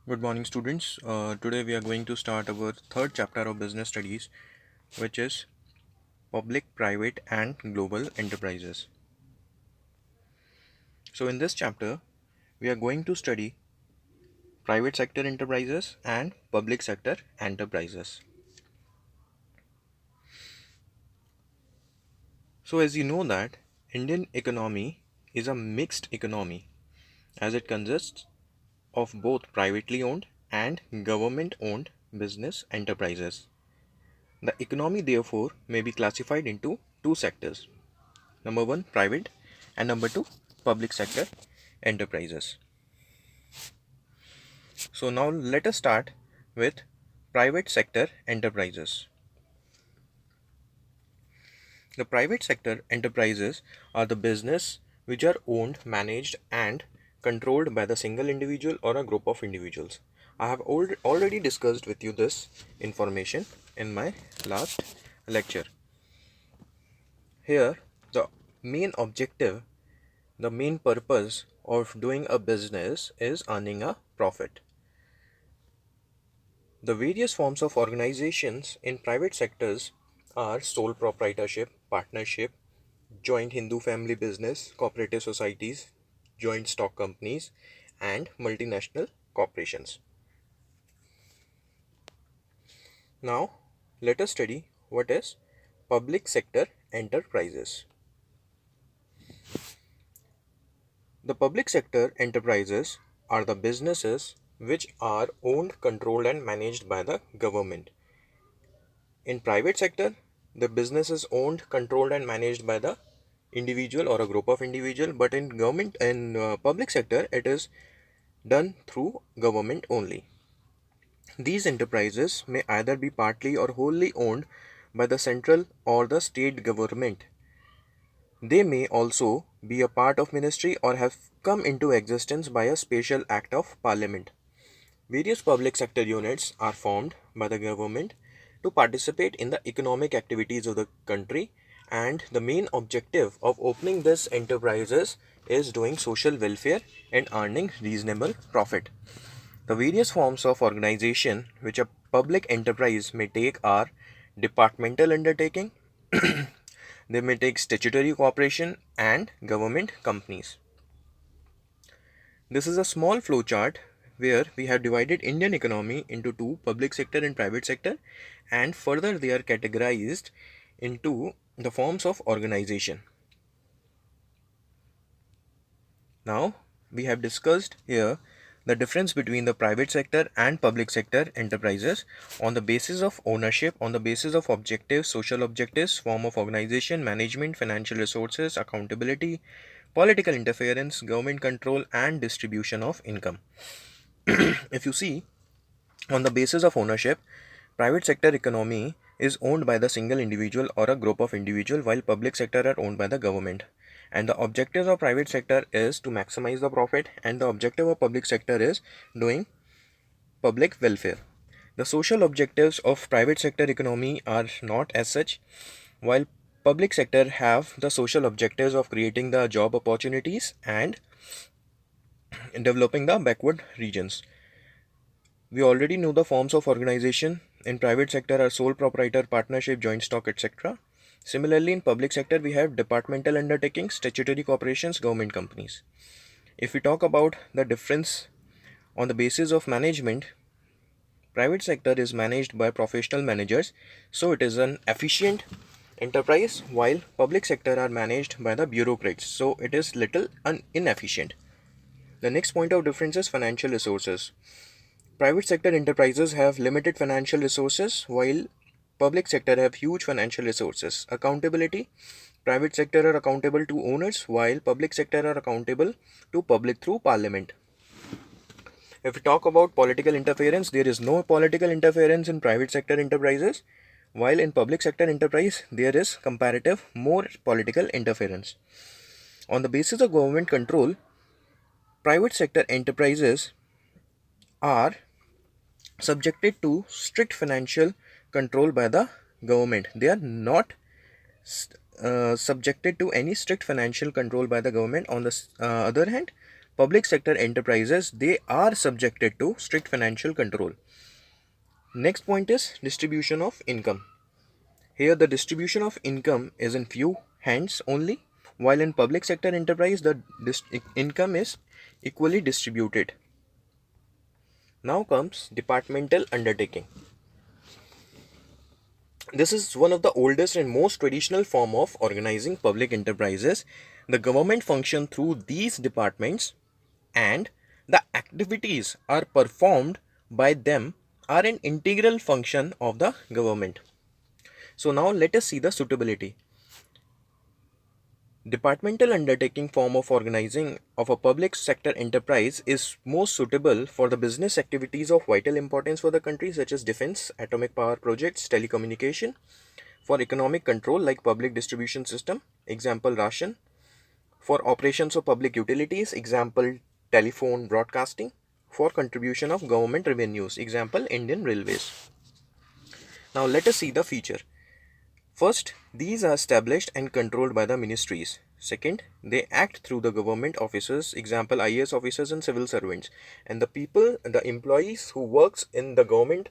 Good morning, students. Today we are going to start our third chapter of business studies, which is public, private, and global enterprises. So, in this chapter, we are going to study private sector enterprises and public sector enterprises. So, as you know that Indian economy is a mixed economy as it consists of both privately owned and government owned business enterprises. The economy therefore may be classified into two sectors. Number one, private, and number two, public sector enterprises. So now let us start with private sector enterprises. The private sector enterprises are the business which are owned, managed, and controlled by the single individual or a group of individuals. I have already discussed with you this information in my last lecture. Here, the main objective, the main purpose of doing a business is earning a profit. The various forms of organizations in private sectors are sole proprietorship, partnership, joint Hindu family business, cooperative societies, joint stock companies, and multinational corporations. Now, let us study what is public sector enterprises. The public sector enterprises are the businesses which are owned, controlled, and managed by the government. In private sector, the business is owned, controlled, and managed by the individual or a group of individual. But in government and public sector, it is done through government only. These enterprises may either be partly or wholly owned by the central or the state government. They may also be a part of ministry or have come into existence by a special act of parliament. Various public sector units are formed by the government to participate in the economic activities of the country, and the main objective of opening these enterprises is doing social welfare and earning reasonable profit. The various forms of organization which a public enterprise may take are departmental undertaking, they may take statutory corporation, and government companies. This is a small flowchart where we have divided Indian economy into two, public sector and private sector, and further they are categorized into the forms of organization. Now, we have discussed here the difference between the private sector and public sector enterprises on the basis of ownership, on the basis of objectives, social objectives, form of organization, management, financial resources, accountability, political interference, government control, and distribution of income. If you see, on the basis of ownership, private sector economy is owned by the single individual or a group of individual, while public sector are owned by the government. And the objectives of private sector is to maximize the profit, and the objective of public sector is doing public welfare. The social objectives of private sector economy are not as such, while public sector have the social objectives of creating the job opportunities and developing the backward regions. We already know the forms of organization. In private sector are sole proprietor, partnership, joint stock, etc. Similarly, in public sector, we have departmental undertakings, statutory corporations, government companies. If we talk about the difference on the basis of management, private sector is managed by professional managers, so it is an efficient enterprise, while public sector are managed by the bureaucrats, so it is little inefficient. The next point of difference is financial resources. Private sector enterprises have limited financial resources, while public sector have huge financial resources. Accountability. Private sector are accountable to owners, while public sector are accountable to public through parliament. If we talk about political interference, there is no political interference in private sector enterprises, while in public sector enterprise, there is comparative more political interference. On the basis of government control, private sector enterprises are subjected to strict financial control by the government. They are not subjected to any strict financial control by the government. On the other hand, public sector enterprises, they are subjected to strict financial control. Next point is distribution of income. Here the distribution of income is in few hands only, while in public sector enterprise the income is equally distributed. Now comes departmental undertaking. This is one of the oldest and most traditional form of organizing public enterprises. The government function through these departments, and the activities are performed by them are an integral function of the government. So now let us see the suitability. Departmental undertaking form of organizing of a public sector enterprise is most suitable for the business activities of vital importance for the country, such as defense, atomic power projects, telecommunication, for economic control like public distribution system, example ration, for operations of public utilities, example telephone broadcasting, for contribution of government revenues, example Indian Railways. Now let us see the feature. First, these are established and controlled by the ministries. Second, they act through the government officers, example IAS officers and civil servants. And the employees who works in the government,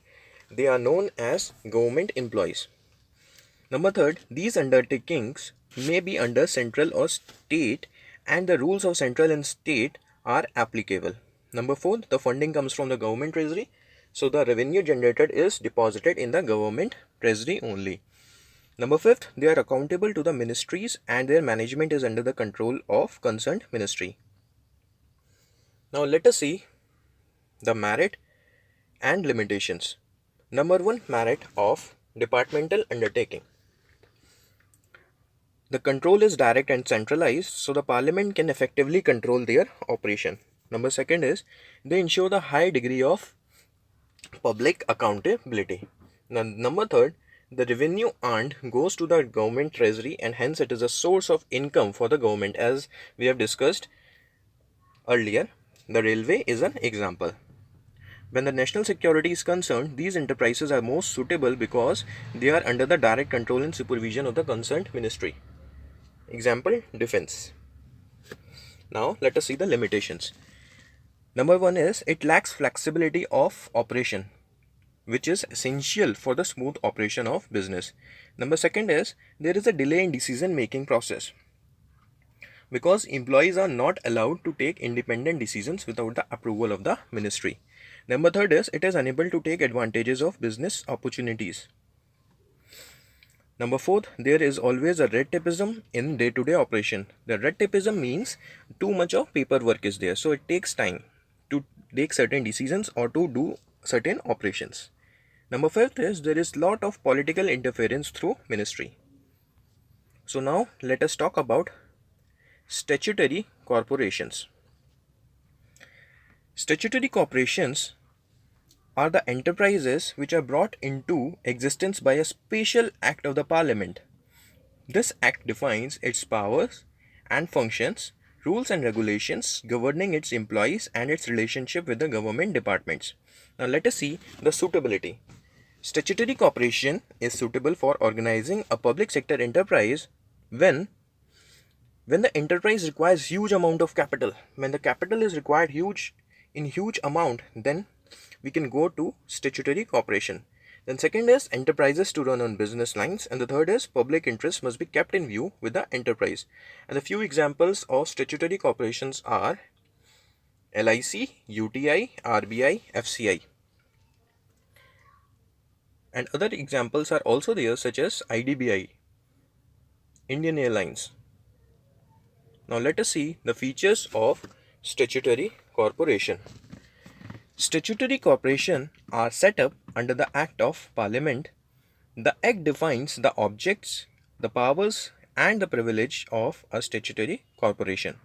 they are known as government employees. Number third, these undertakings may be under central or state, and the rules of central and state are applicable. Number fourth, the funding comes from the government treasury, so the revenue generated is deposited in the government treasury only. Number fifth, they are accountable to the ministries and their management is under the control of concerned ministry. Now let us see the merit and limitations. Number one, merit of departmental undertaking. The control is direct and centralized, so the parliament can effectively control their operation. Number second is they ensure the high degree of public accountability. Now, number third, the revenue earned goes to the government treasury and hence it is a source of income for the government, as we have discussed earlier. The railway is an example. When the national security is concerned, these enterprises are most suitable because they are under the direct control and supervision of the concerned ministry. Example, defense. Now let us see the limitations. Number one is it lacks flexibility of operation, which is essential for the smooth operation of business. Number second is there is a delay in decision making process because employees are not allowed to take independent decisions without the approval of the ministry. Number third is it is unable to take advantages of business opportunities. Number fourth, there is always a red tapeism in day-to-day operation. The red tapeism means too much of paperwork is there, so it takes time to take certain decisions or to do certain operations. Number fifth is there is lot of political interference through ministry. So now let us talk about statutory corporations. Statutory corporations are the enterprises which are brought into existence by a special act of the parliament. This act defines its powers and functions, rules and regulations governing its employees and its relationship with the government departments. Now let us see the suitability. Statutory corporation is suitable for organizing a public sector enterprise when the enterprise requires huge amount of capital. When the capital is required huge amount, then we can go to statutory corporation. Then second is enterprises to run on business lines, and the third is public interest must be kept in view with the enterprise. And the few examples of statutory corporations are LIC, UTI, RBI, FCI. And other examples are also there, such as IDBI, Indian Airlines. Now let us see the features of statutory corporation. Statutory corporation are set up under the Act of Parliament. The Act defines the objects, the powers and the privilege of a statutory corporation.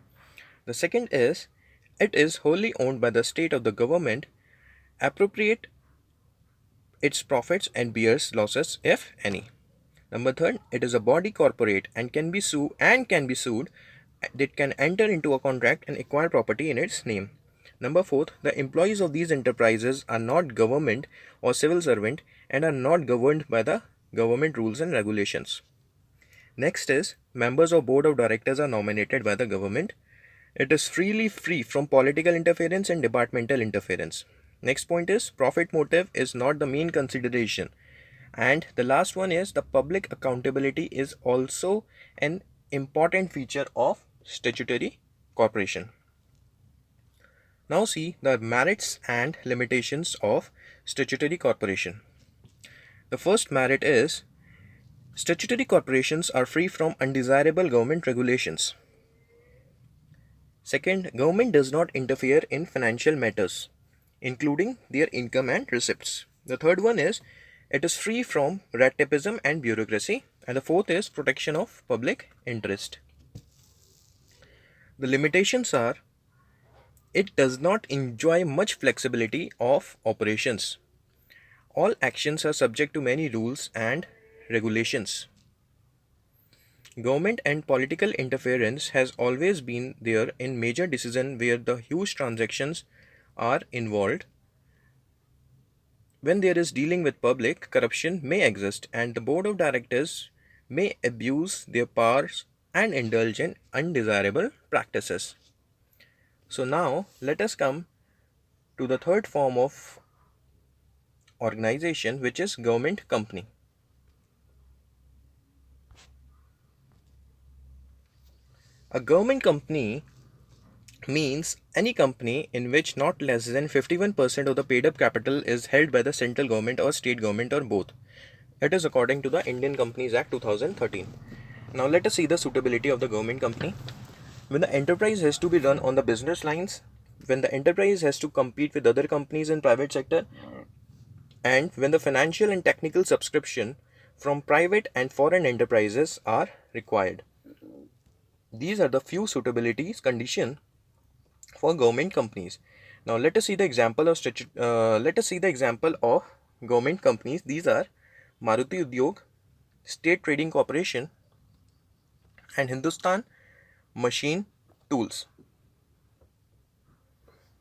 The second is it is wholly owned by the state of the government, appropriate its profits and bears losses if any. Number third, it is a body corporate and can be sued. It can enter into a contract and acquire property in its name. Number fourth, the employees of these enterprises are not government or civil servant and are not governed by the government rules and regulations. Next is members of board of directors are nominated by the government. It is freely free from political interference and departmental interference. Next point is profit motive is not the main consideration. And the last one is the public accountability is also an important feature of statutory corporation. Now see the merits and limitations of statutory corporation. The first merit is statutory corporations are free from undesirable government regulations. Second, government does not interfere in financial matters, including their income and receipts. The third one is it is free from red tapeism and bureaucracy. And the fourth is protection of public interest. The limitations are it does not enjoy much flexibility of operations. All actions are subject to many rules and regulations. Government and political interference has always been there in major decisions where the huge transactions are involved. When there is dealing with public, corruption may exist and the board of directors may abuse their powers and indulge in undesirable practices. So now let us come to the third form of organization, which is government company. A government company means any company in which not less than 51% of the paid up capital is held by the central government or state government or both. It is according to the Indian Companies Act 2013. Now let us see the suitability of the government company. When the enterprise has to be run on the business lines, when the enterprise has to compete with other companies in private sector, and when the financial and technical subscription from private and foreign enterprises are required. These are the few suitabilities conditions for government companies. Now let us see the example of government companies. These are Maruti Udyog, State Trading Corporation, and Hindustan Machine Tools.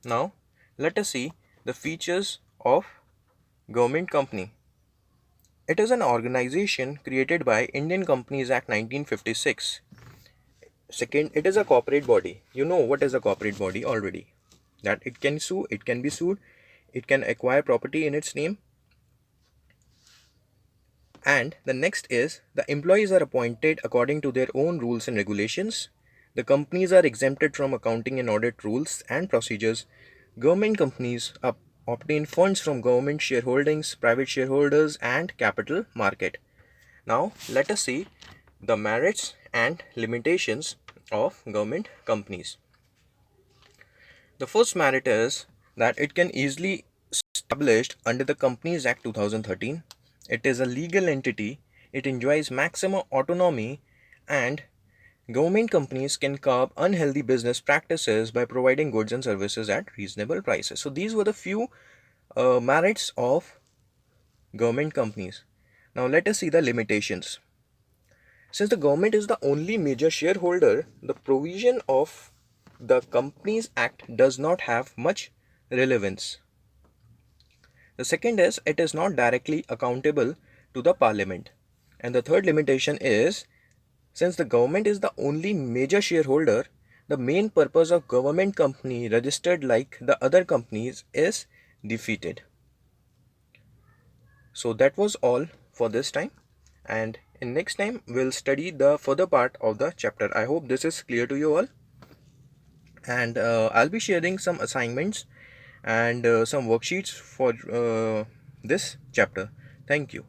Now let us see the features of government company. It is an organization created by Indian Companies Act 1956. Second, it is a corporate body. You know what is a corporate body already. That it can sue, it can be sued, it can acquire property in its name. And the next is the employees are appointed according to their own rules and regulations. The companies are exempted from accounting and audit rules and procedures. Government companies obtain funds from government shareholdings, private shareholders, and capital market. Now let us see the merits and limitations of government companies. The first merit is that it can easily established under the Companies Act 2013. It is a legal entity. It enjoys maximum autonomy, and government companies can curb unhealthy business practices by providing goods and services at reasonable prices. So these were the few merits of government companies. Now let us see the limitations. Since the government is the only major shareholder, the provision of the Companies Act does not have much relevance. The second is it is not directly accountable to the parliament. And the third limitation is since the government is the only major shareholder, the main purpose of government company registered like the other companies is defeated. So that was all for this time, and in next time we'll study the further part of the chapter. I hope this is clear to you all, and I'll be sharing some assignments and some worksheets for this chapter. Thank you.